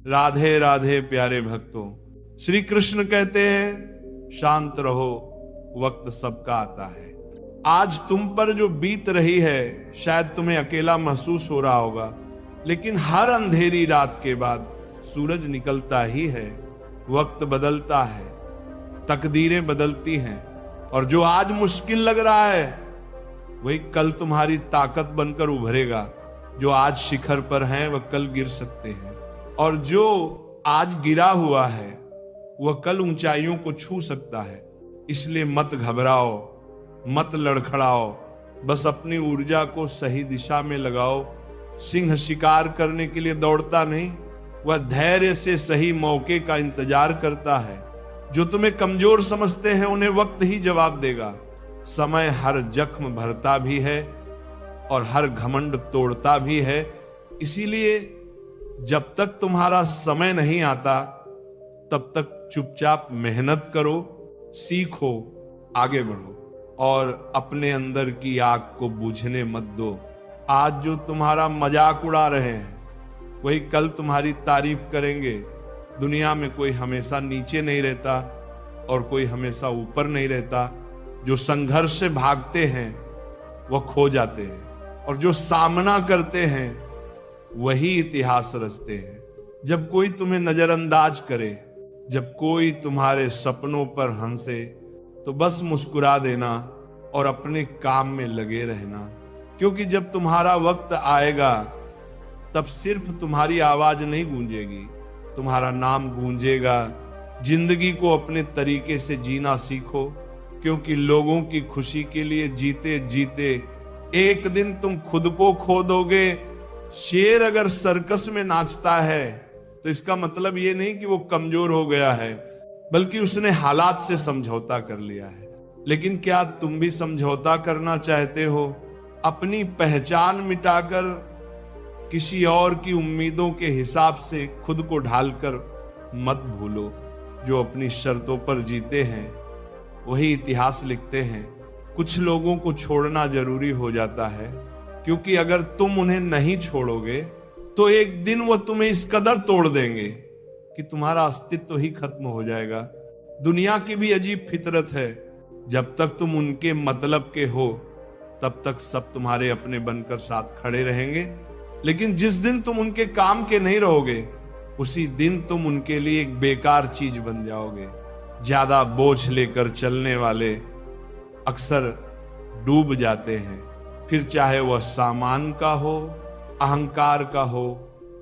राधे राधे प्यारे भक्तों, श्री कृष्ण कहते हैं शांत रहो, वक्त सबका आता है। आज तुम पर जो बीत रही है शायद तुम्हें अकेला महसूस हो रहा होगा, लेकिन हर अंधेरी रात के बाद सूरज निकलता ही है। वक्त बदलता है, तकदीरें बदलती हैं, और जो आज मुश्किल लग रहा है वही कल तुम्हारी ताकत बनकर उभरेगा। जो आज शिखर पर हैं वह कल गिर सकते हैं, और जो आज गिरा हुआ है वह कल ऊंचाइयों को छू सकता है। इसलिए मत घबराओ, मत लड़खड़ाओ, बस अपनी ऊर्जा को सही दिशा में लगाओ। सिंह शिकार करने के लिए दौड़ता नहीं, वह धैर्य से सही मौके का इंतजार करता है। जो तुम्हें कमजोर समझते हैं उन्हें वक्त ही जवाब देगा। समय हर जख्म भरता भी है और हर घमंड तोड़ता भी है। इसीलिए जब तक तुम्हारा समय नहीं आता तब तक चुपचाप मेहनत करो, सीखो, आगे बढ़ो और अपने अंदर की आग को बुझने मत दो। आज जो तुम्हारा मजाक उड़ा रहे हैं वही कल तुम्हारी तारीफ करेंगे। दुनिया में कोई हमेशा नीचे नहीं रहता और कोई हमेशा ऊपर नहीं रहता। जो संघर्ष से भागते हैं वह खो जाते हैं, और जो सामना करते हैं वही इतिहास रचते हैं। जब कोई तुम्हें नजरअंदाज करे, जब कोई तुम्हारे सपनों पर हंसे, तो बस मुस्कुरा देना और अपने काम में लगे रहना। क्योंकि जब तुम्हारा वक्त आएगा तब सिर्फ तुम्हारी आवाज नहीं गूंजेगी, तुम्हारा नाम गूंजेगा। जिंदगी को अपने तरीके से जीना सीखो, क्योंकि लोगों की खुशी के लिए जीते जीते एक दिन तुम खुद को खो दोगे। शेर अगर सर्कस में नाचता है तो इसका मतलब ये नहीं कि वो कमजोर हो गया है, बल्कि उसने हालात से समझौता कर लिया है। लेकिन क्या तुम भी समझौता करना चाहते हो? अपनी पहचान मिटाकर किसी और की उम्मीदों के हिसाब से खुद को ढालकर मत भूलो। जो अपनी शर्तों पर जीते हैं वही इतिहास लिखते हैं। कुछ लोगों को छोड़ना जरूरी हो जाता है, क्योंकि अगर तुम उन्हें नहीं छोड़ोगे तो एक दिन वो तुम्हें इस कदर तोड़ देंगे कि तुम्हारा अस्तित्व ही खत्म हो जाएगा। दुनिया की भी अजीब फितरत है, जब तक तुम उनके मतलब के हो तब तक सब तुम्हारे अपने बनकर साथ खड़े रहेंगे। लेकिन जिस दिन तुम उनके काम के नहीं रहोगे उसी दिन तुम उनके लिए एक बेकार चीज बन जाओगे। ज्यादा बोझ लेकर चलने वाले अक्सर डूब जाते हैं, फिर चाहे वह सामान का हो, अहंकार का हो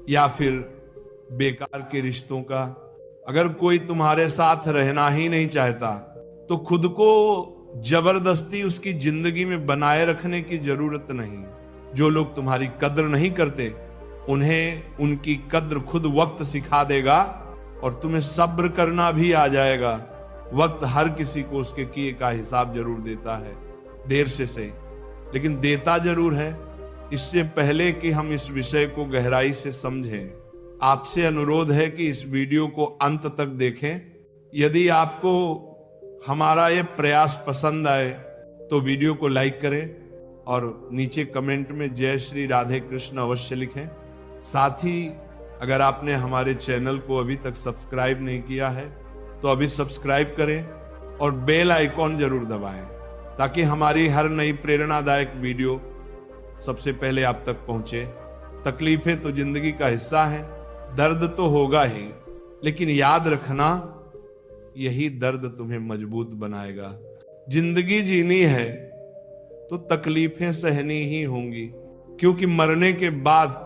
या फिर बेकार के रिश्तों का। अगर कोई तुम्हारे साथ रहना ही नहीं चाहता तो खुद को जबरदस्ती उसकी जिंदगी में बनाए रखने की जरूरत नहीं। जो लोग तुम्हारी कद्र नहीं करते उन्हें उनकी कद्र खुद वक्त सिखा देगा, और तुम्हें सब्र करना भी आ जाएगा। वक्त हर किसी को उसके किए का हिसाब जरूर देता है, देर से सही, लेकिन देता जरूर है। इससे पहले कि हम इस विषय को गहराई से समझें, आपसे अनुरोध है कि इस वीडियो को अंत तक देखें। यदि आपको हमारा ये प्रयास पसंद आए तो वीडियो को लाइक करें और नीचे कमेंट में जय श्री राधे कृष्ण अवश्य लिखें। साथ ही अगर आपने हमारे चैनल को अभी तक सब्सक्राइब नहीं किया है तो अभी सब्सक्राइब करें और बेल आइकॉन जरूर दबाएं, ताकि हमारी हर नई प्रेरणादायक वीडियो सबसे पहले आप तक पहुंचे। तकलीफें तो जिंदगी का हिस्सा है, दर्द तो होगा ही, लेकिन याद रखना यही दर्द तुम्हें मजबूत बनाएगा। जिंदगी जीनी है तो तकलीफें सहनी ही होंगी, क्योंकि मरने के बाद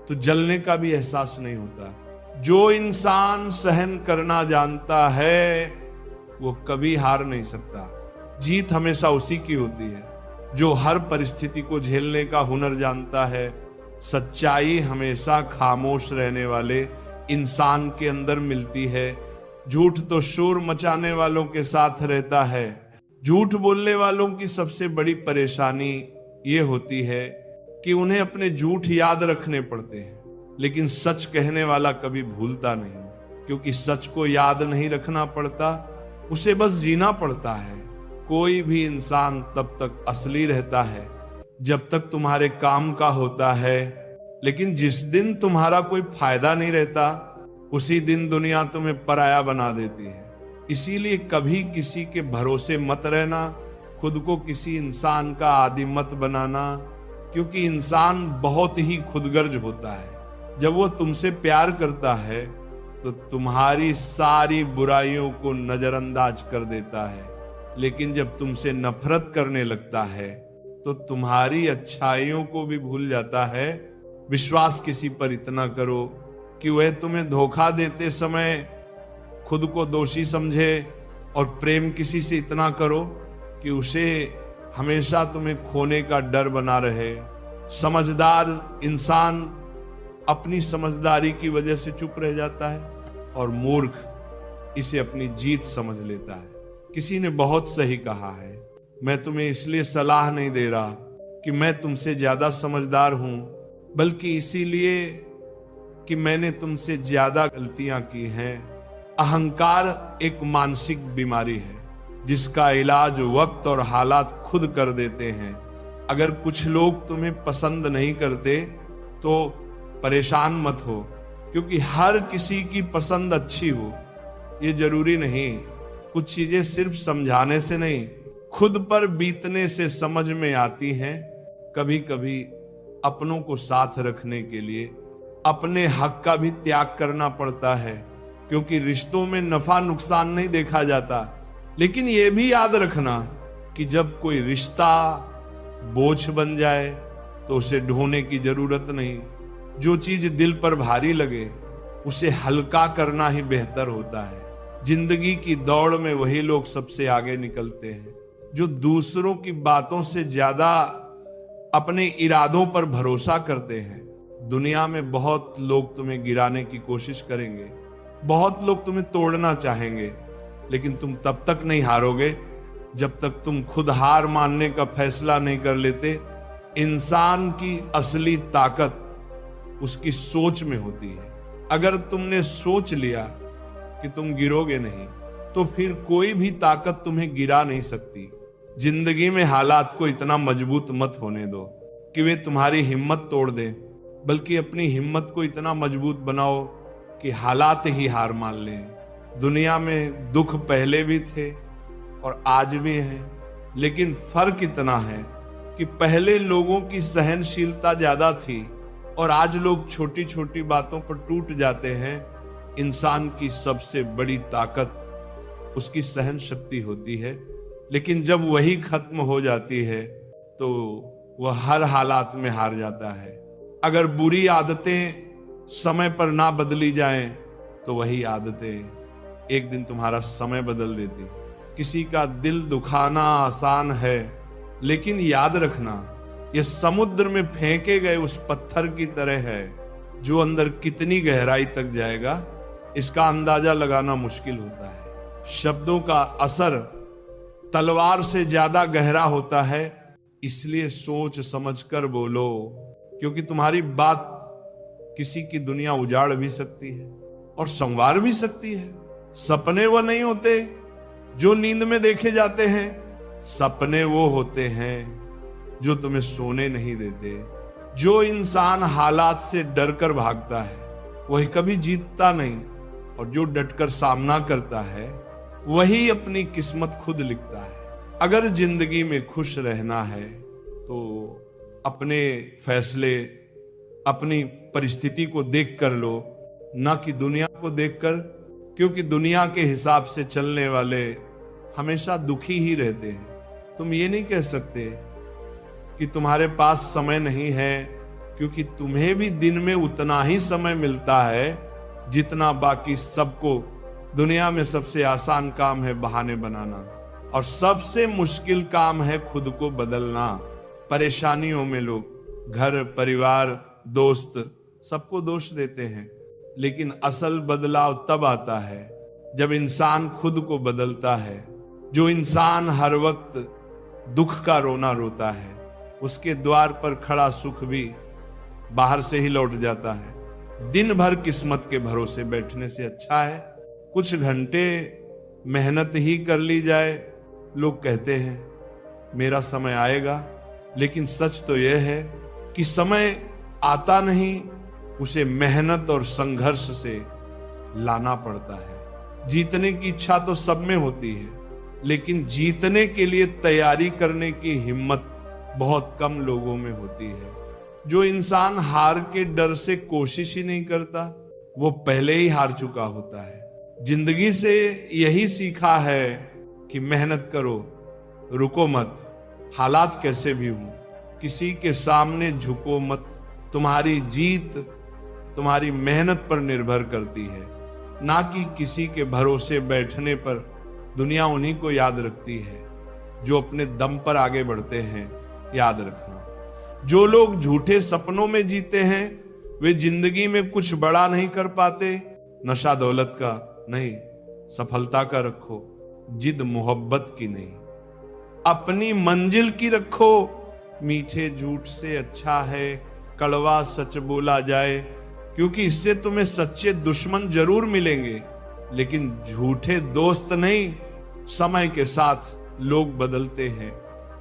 तो जलने का भी एहसास नहीं होता। जो इंसान सहन करना जानता है वो कभी हार नहीं सकता। जीत हमेशा उसी की होती है जो हर परिस्थिति को झेलने का हुनर जानता है। सच्चाई हमेशा खामोश रहने वाले इंसान के अंदर मिलती है। झूठ तो शोर मचाने वालों के साथ रहता है। झूठ बोलने वालों की सबसे बड़ी परेशानी ये होती है कि उन्हें अपने झूठ याद रखने पड़ते हैं, लेकिन सच कहने वाला कभी भूलता नहीं, क्योंकि सच को याद नहीं रखना पड़ता, उसे बस जीना पड़ता है। कोई भी इंसान तब तक असली रहता है जब तक तुम्हारे काम का होता है, लेकिन जिस दिन तुम्हारा कोई फायदा नहीं रहता उसी दिन दुनिया तुम्हें पराया बना देती है। इसीलिए कभी किसी के भरोसे मत रहना, खुद को किसी इंसान का आदी मत बनाना, क्योंकि इंसान बहुत ही खुदगर्ज होता है। जब वो तुमसे प्यार करता है तो तुम्हारी सारी बुराइयों को नजरअंदाज कर देता है, लेकिन जब तुमसे नफरत करने लगता है तो तुम्हारी अच्छाइयों को भी भूल जाता है। विश्वास किसी पर इतना करो कि वह तुम्हें धोखा देते समय खुद को दोषी समझे, और प्रेम किसी से इतना करो कि उसे हमेशा तुम्हें खोने का डर बना रहे। समझदार इंसान अपनी समझदारी की वजह से चुप रह जाता है, और मूर्ख इसे अपनी जीत समझ लेता है। किसी ने बहुत सही कहा है, मैं तुम्हें इसलिए सलाह नहीं दे रहा कि मैं तुमसे ज्यादा समझदार हूं, बल्कि इसीलिए कि मैंने तुमसे ज्यादा गलतियां की हैं। अहंकार एक मानसिक बीमारी है जिसका इलाज वक्त और हालात खुद कर देते हैं। अगर कुछ लोग तुम्हें पसंद नहीं करते तो परेशान मत हो, क्योंकि हर किसी की पसंद अच्छी हो ये जरूरी नहीं। कुछ चीजें सिर्फ समझाने से नहीं, खुद पर बीतने से समझ में आती हैं। कभी कभी अपनों को साथ रखने के लिए अपने हक का भी त्याग करना पड़ता है, क्योंकि रिश्तों में नफा नुकसान नहीं देखा जाता। लेकिन यह भी याद रखना कि जब कोई रिश्ता बोझ बन जाए तो उसे ढोने की जरूरत नहीं। जो चीज दिल पर भारी लगे उसे हल्का करना ही बेहतर होता है। जिंदगी की दौड़ में वही लोग सबसे आगे निकलते हैं जो दूसरों की बातों से ज्यादा अपने इरादों पर भरोसा करते हैं। दुनिया में बहुत लोग तुम्हें गिराने की कोशिश करेंगे, बहुत लोग तुम्हें तोड़ना चाहेंगे, लेकिन तुम तब तक नहीं हारोगे जब तक तुम खुद हार मानने का फैसला नहीं कर लेते। इंसान की असली ताकत उसकी सोच में होती है। अगर तुमने सोच लिया कि तुम गिरोगे नहीं तो फिर कोई भी ताकत तुम्हें गिरा नहीं सकती। जिंदगी में हालात को इतना मजबूत मत होने दो कि वे तुम्हारी हिम्मत तोड़ दें, बल्कि अपनी हिम्मत को इतना मजबूत बनाओ कि हालात ही हार मान लें। दुनिया में दुख पहले भी थे और आज भी है, लेकिन फर्क इतना है कि पहले लोगों की सहनशीलता ज्यादा थी और आज लोग छोटी छोटी बातों पर टूट जाते हैं। इंसान की सबसे बड़ी ताकत उसकी सहन शक्ति होती है, लेकिन जब वही खत्म हो जाती है तो वह हर हालात में हार जाता है। अगर बुरी आदतें समय पर ना बदली जाएं तो वही आदतें एक दिन तुम्हारा समय बदल देती। किसी का दिल दुखाना आसान है, लेकिन याद रखना यह समुद्र में फेंके गए उस पत्थर की तरह है जो अंदर कितनी गहराई तक जाएगा इसका अंदाजा लगाना मुश्किल होता है। शब्दों का असर तलवार से ज्यादा गहरा होता है, इसलिए सोच समझकर बोलो, क्योंकि तुम्हारी बात किसी की दुनिया उजाड़ भी सकती है और संवार भी सकती है। सपने वो नहीं होते जो नींद में देखे जाते हैं, सपने वो होते हैं जो तुम्हें सोने नहीं देते। जो इंसान हालात से डरकर भागता है वही कभी जीतता नहीं, और जो डटकर सामना करता है वही अपनी किस्मत खुद लिखता है। अगर जिंदगी में खुश रहना है तो अपने फैसले अपनी परिस्थिति को देख कर लो, ना कि दुनिया को देखकर, क्योंकि दुनिया के हिसाब से चलने वाले हमेशा दुखी ही रहते हैं। तुम ये नहीं कह सकते कि तुम्हारे पास समय नहीं है, क्योंकि तुम्हें भी दिन में उतना ही समय मिलता है जितना बाकी सबको। दुनिया में सबसे आसान काम है बहाने बनाना, और सबसे मुश्किल काम है खुद को बदलना। परेशानियों में लोग घर परिवार दोस्त सबको दोष देते हैं, लेकिन असल बदलाव तब आता है जब इंसान खुद को बदलता है। जो इंसान हर वक्त दुख का रोना रोता है उसके द्वार पर खड़ा सुख भी बाहर से ही लौट जाता है। दिन भर किस्मत के भरोसे बैठने से अच्छा है कुछ घंटे मेहनत ही कर ली जाए। लोग कहते हैं मेरा समय आएगा, लेकिन सच तो यह है कि समय आता नहीं, उसे मेहनत और संघर्ष से लाना पड़ता है। जीतने की इच्छा तो सब में होती है, लेकिन जीतने के लिए तैयारी करने की हिम्मत बहुत कम लोगों में होती है। जो इंसान हार के डर से कोशिश ही नहीं करता, वो पहले ही हार चुका होता है। जिंदगी से यही सीखा है कि मेहनत करो, रुको मत, हालात कैसे भी हों, किसी के सामने झुको मत। तुम्हारी जीत तुम्हारी मेहनत पर निर्भर करती है, ना कि किसी के भरोसे बैठने पर। दुनिया उन्हीं को याद रखती है जो अपने दम पर आगे बढ़ते हैं। याद रखना, जो लोग झूठे सपनों में जीते हैं वे जिंदगी में कुछ बड़ा नहीं कर पाते। नशा दौलत का नहीं, सफलता का रखो, जिद मोहब्बत की नहीं, अपनी मंजिल की रखो। मीठे झूठ से अच्छा है कड़वा सच बोला जाए, क्योंकि इससे तुम्हें सच्चे दुश्मन जरूर मिलेंगे, लेकिन झूठे दोस्त नहीं। समय के साथ लोग बदलते हैं,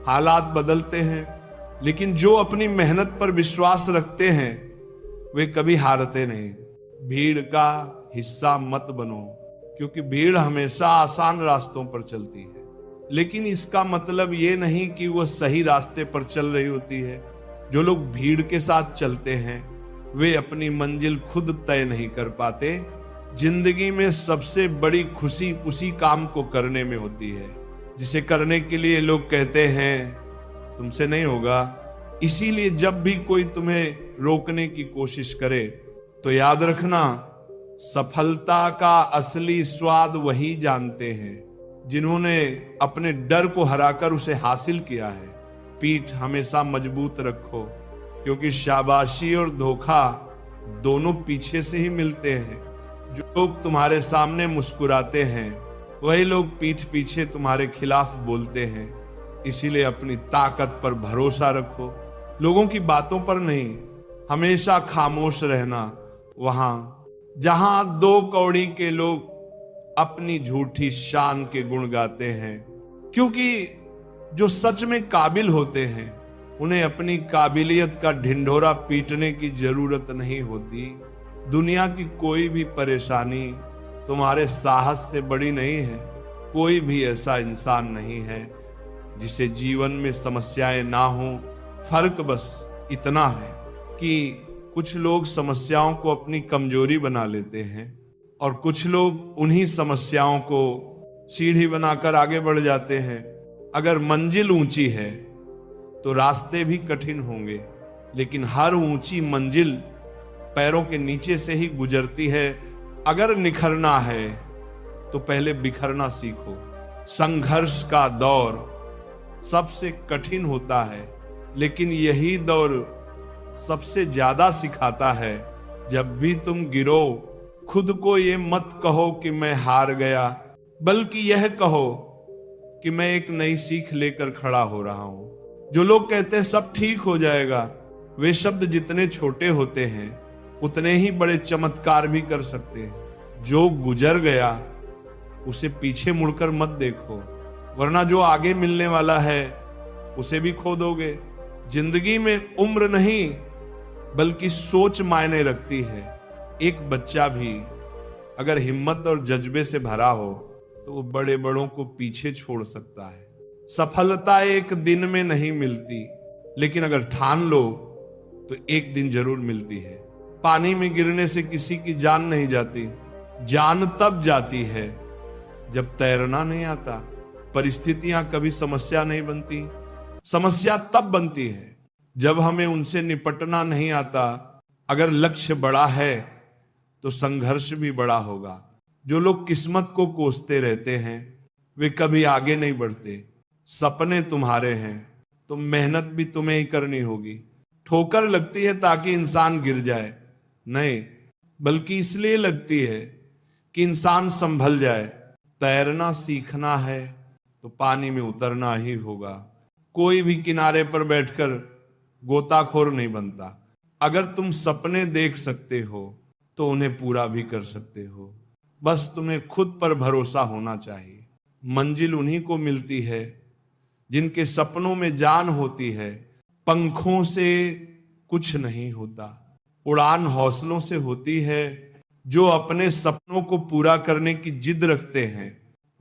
हालात बदलते हैं, लेकिन जो अपनी मेहनत पर विश्वास रखते हैं वे कभी हारते नहीं। भीड़ का हिस्सा मत बनो, क्योंकि भीड़ हमेशा आसान रास्तों पर चलती है, लेकिन इसका मतलब ये नहीं कि वह सही रास्ते पर चल रही होती है। जो लोग भीड़ के साथ चलते हैं वे अपनी मंजिल खुद तय नहीं कर पाते। जिंदगी में सबसे बड़ी खुशी उसी काम को करने में होती है जिसे करने के लिए लोग कहते हैं तुमसे नहीं होगा। इसीलिए जब भी कोई तुम्हें रोकने की कोशिश करे तो याद रखना, सफलता का असली स्वाद वही जानते हैं जिन्होंने अपने डर को हराकर उसे हासिल किया है। पीठ हमेशा मजबूत रखो, क्योंकि शाबाशी और धोखा दोनों पीछे से ही मिलते हैं। जो लोग तुम्हारे सामने मुस्कुराते हैं वही लोग पीठ पीछे तुम्हारे खिलाफ बोलते हैं। इसीलिए अपनी ताकत पर भरोसा रखो, लोगों की बातों पर नहीं। हमेशा खामोश रहना वहां जहां दो कौड़ी के लोग अपनी झूठी शान के गुण गाते हैं, क्योंकि जो सच में काबिल होते हैं उन्हें अपनी काबिलियत का ढिंढोरा पीटने की जरूरत नहीं होती। दुनिया की कोई भी परेशानी तुम्हारे साहस से बड़ी नहीं है। कोई भी ऐसा इंसान नहीं है जिसे जीवन में समस्याएं ना हो। फर्क बस इतना है कि कुछ लोग समस्याओं को अपनी कमजोरी बना लेते हैं और कुछ लोग उन्हीं समस्याओं को सीढ़ी बनाकर आगे बढ़ जाते हैं। अगर मंजिल ऊंची है तो रास्ते भी कठिन होंगे, लेकिन हर ऊंची मंजिल पैरों के नीचे से ही गुजरती है। अगर निखरना है तो पहले बिखरना सीखो। संघर्ष का दौर सबसे कठिन होता है, लेकिन यही दौर सबसे ज्यादा सिखाता है। जब भी तुम गिरो खुद को ये मत कहो कि मैं हार गया, बल्कि यह कहो कि मैं एक नई सीख लेकर खड़ा हो रहा हूं। जो लोग कहते हैं सब ठीक हो जाएगा, वे शब्द जितने छोटे होते हैं उतने ही बड़े चमत्कार भी कर सकते हैं। जो गुजर गया उसे पीछे मुड़कर मत देखो, वरना जो आगे मिलने वाला है उसे भी खो दोगे। जिंदगी में उम्र नहीं बल्कि सोच मायने रखती है। एक बच्चा भी अगर हिम्मत और जज्बे से भरा हो तो वो बड़े बड़ों को पीछे छोड़ सकता है। सफलता एक दिन में नहीं मिलती, लेकिन अगर ठान लो तो एक दिन जरूर मिलती है। पानी में गिरने से किसी की जान नहीं जाती, जान तब जाती है जब तैरना नहीं आता। परिस्थितियां कभी समस्या नहीं बनती, समस्या तब बनती है जब हमें उनसे निपटना नहीं आता। अगर लक्ष्य बड़ा है तो संघर्ष भी बड़ा होगा। जो लोग किस्मत को कोसते रहते हैं वे कभी आगे नहीं बढ़ते। सपने तुम्हारे हैं तो मेहनत भी तुम्हें ही करनी होगी। ठोकर लगती है ताकि इंसान गिर जाए नहीं, बल्कि इसलिए लगती है कि इंसान संभल जाए। तैरना सीखना है तो पानी में उतरना ही होगा। कोई भी किनारे पर बैठकर गोताखोर नहीं बनता। अगर तुम सपने देख सकते हो तो उन्हें पूरा भी कर सकते हो। बस तुम्हें खुद पर भरोसा होना चाहिए। मंजिल उन्हीं को मिलती है जिनके सपनों में जान होती है। पंखों से कुछ नहीं होता, उड़ान हौसलों से होती है। जो अपने सपनों को पूरा करने की जिद रखते हैं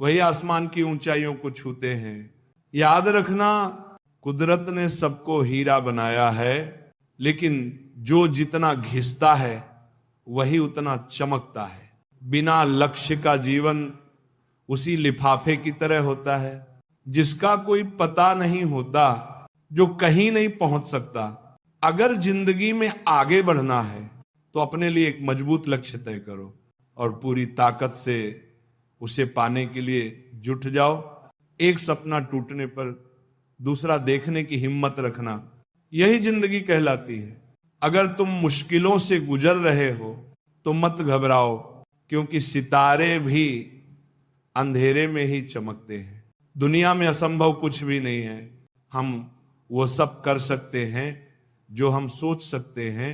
वही आसमान की ऊंचाइयों को छूते हैं। याद रखना, कुदरत ने सबको हीरा बनाया है, लेकिन जो जितना घिसता है वही उतना चमकता है। बिना लक्ष्य का जीवन उसी लिफाफे की तरह होता है जिसका कोई पता नहीं होता, जो कहीं नहीं पहुंच सकता। अगर जिंदगी में आगे बढ़ना है तो अपने लिए एक मजबूत लक्ष्य तय करो और पूरी ताकत से उसे पाने के लिए जुट जाओ। एक सपना टूटने पर दूसरा देखने की हिम्मत रखना, यही जिंदगी कहलाती है। अगर तुम मुश्किलों से गुजर रहे हो तो मत घबराओ, क्योंकि सितारे भी अंधेरे में ही चमकते हैं। दुनिया में असंभव कुछ भी नहीं है। हम वो सब कर सकते हैं जो हम सोच सकते हैं,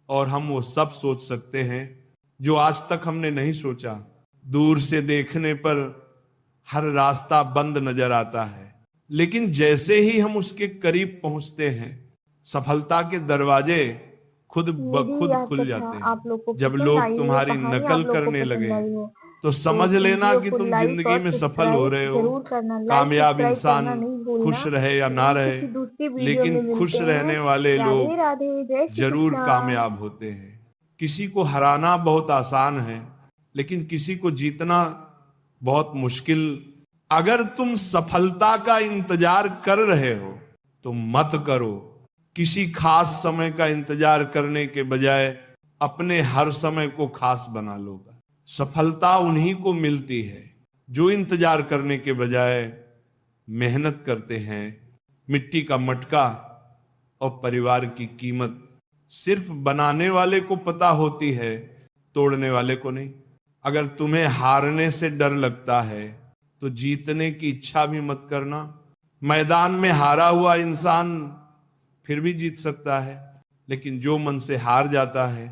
और हम वो सब सोच सकते हैं जो आज तक हमने नहीं सोचा। दूर से देखने पर हर रास्ता बंद नजर आता है, लेकिन जैसे ही हम उसके करीब पहुंचते हैं सफलता के दरवाजे खुद ब खुद खुल जाते हैं। जब लोग तुम्हारी नकल करने लगे तो समझ लेना कि तुम जिंदगी में सफल हो रहे हो। कामयाब इंसान खुश रहे या ना रहे, लेकिन खुश रहने वाले लोग जरूर कामयाब होते हैं। किसी को हराना बहुत आसान है, लेकिन किसी को जीतना बहुत मुश्किल। अगर तुम सफलता का इंतजार कर रहे हो तो मत करो। किसी खास समय का इंतजार करने के बजाय अपने हर समय को खास बना लो। सफलता उन्हीं को मिलती है जो इंतजार करने के बजाय मेहनत करते हैं। मिट्टी का मटका और परिवार की कीमत सिर्फ बनाने वाले को पता होती है, तोड़ने वाले को नहीं। अगर तुम्हें हारने से डर लगता है तो जीतने की इच्छा भी मत करना। मैदान में हारा हुआ इंसान फिर भी जीत सकता है, लेकिन जो मन से हार जाता है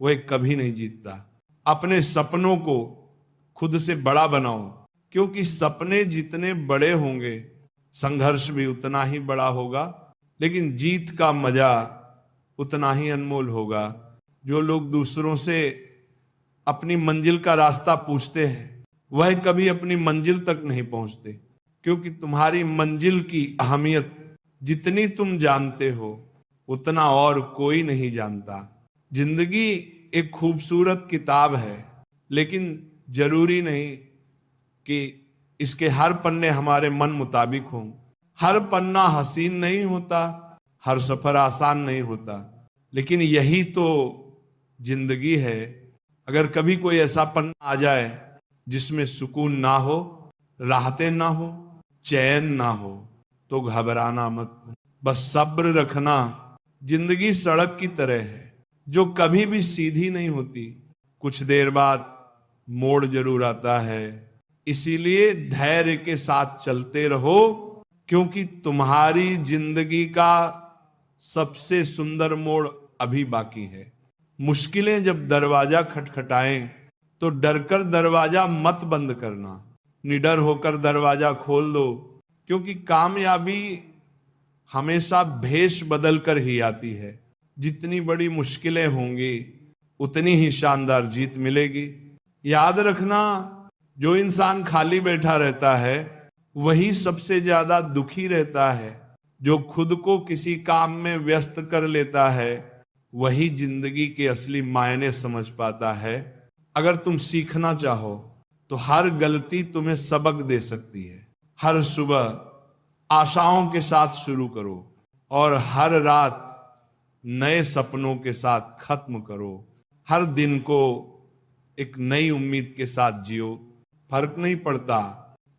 वह कभी नहीं जीतता। अपने सपनों को खुद से बड़ा बनाओ, क्योंकि सपने जितने बड़े होंगे संघर्ष भी उतना ही बड़ा होगा, लेकिन जीत का मजा उतना ही अनमोल होगा। जो लोग दूसरों से अपनी मंजिल का रास्ता पूछते हैं वह कभी अपनी मंजिल तक नहीं पहुंचते, क्योंकि तुम्हारी मंजिल की अहमियत जितनी तुम जानते हो उतना और कोई नहीं जानता। जिंदगी एक खूबसूरत किताब है, लेकिन जरूरी नहीं कि इसके हर पन्ने हमारे मन मुताबिक हों। हर पन्ना हसीन नहीं होता, हर सफर आसान नहीं होता, लेकिन यही तो जिंदगी है। अगर कभी कोई ऐसा पन्ना आ जाए जिसमें सुकून ना हो, राहतें ना हो, चैन ना हो, तो घबराना मत, बस सब्र रखना। जिंदगी सड़क की तरह है जो कभी भी सीधी नहीं होती, कुछ देर बाद मोड़ जरूर आता है। इसीलिए धैर्य के साथ चलते रहो, क्योंकि तुम्हारी जिंदगी का सबसे सुंदर मोड़ अभी बाकी है। मुश्किलें जब दरवाजा खटखटाएं तो डरकर दरवाजा मत बंद करना, निडर होकर दरवाजा खोल दो, क्योंकि कामयाबी हमेशा भेष बदल कर ही आती है। जितनी बड़ी मुश्किलें होंगी उतनी ही शानदार जीत मिलेगी। याद रखना, जो इंसान खाली बैठा रहता है वही सबसे ज्यादा दुखी रहता है। जो खुद को किसी काम में व्यस्त कर लेता है वही जिंदगी के असली मायने समझ पाता है। अगर तुम सीखना चाहो तो हर गलती तुम्हें सबक दे सकती है। हर सुबह आशाओं के साथ शुरू करो और हर रात नए सपनों के साथ खत्म करो। हर दिन को एक नई उम्मीद के साथ जियो। फर्क नहीं पड़ता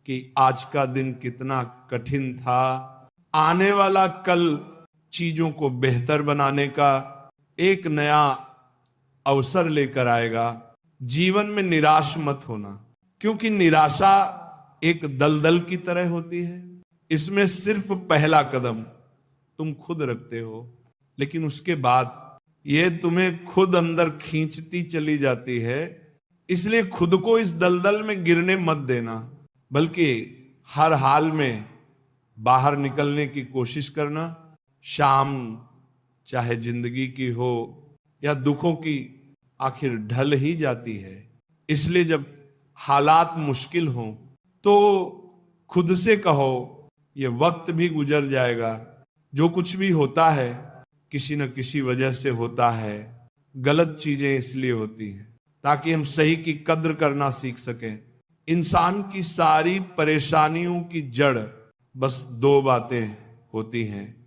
कि आज का दिन कितना कठिन था, आने वाला कल चीजों को बेहतर बनाने का एक नया अवसर लेकर आएगा। जीवन में निराश मत होना, क्योंकि निराशा एक दलदल की तरह होती है। इसमें सिर्फ पहला कदम तुम खुद रखते हो, लेकिन उसके बाद ये तुम्हें खुद अंदर खींचती चली जाती है। इसलिए खुद को इस दलदल में गिरने मत देना, बल्कि हर हाल में बाहर निकलने की कोशिश करना। शाम चाहे जिंदगी की हो या दुखों की, आखिर ढल ही जाती है। इसलिए जब हालात मुश्किल हों तो खुद से कहो ये वक्त भी गुजर जाएगा, जो कुछ भी होता है किसी न किसी वजह से होता है, गलत चीजें इसलिए होती हैं ताकि हम सही की कद्र करना सीख सकें। इंसान की सारी परेशानियों की जड़ बस दो बातें होती हैं,